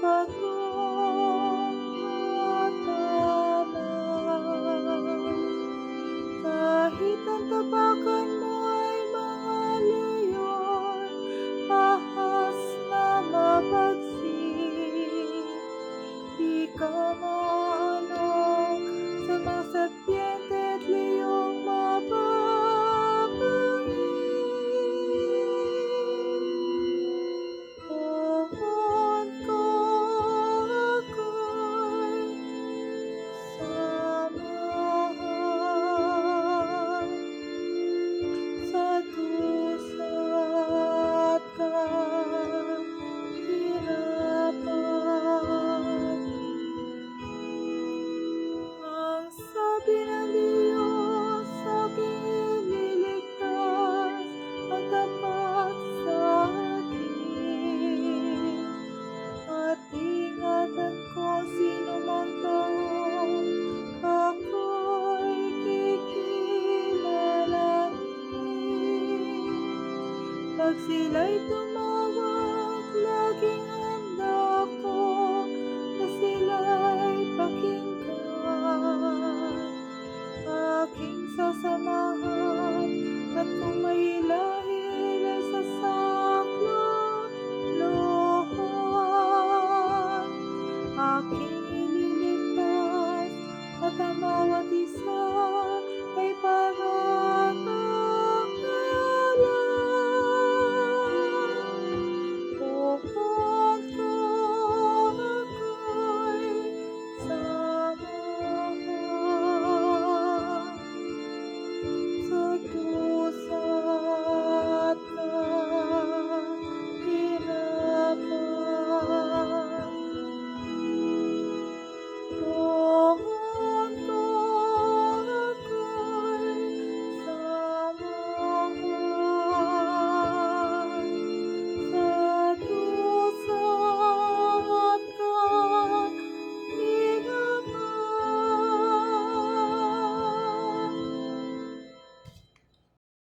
batong matalas. Kahit ang tapakan mo'y mga leon, ahas na mabagsik, di ka maanong sa mga serpiente at leyong mababangis. Pohon ko ako'y samahan sa dusa't kahirapan. Ang sabi ng Diyos aking ililigtas, ang tapat sa akin. At ingatan ko sino mang taong ako'y kikilalanin. Pag sila'y tumawag, laging handa ko na sila'y pakinggan. Aking sasamahan at kung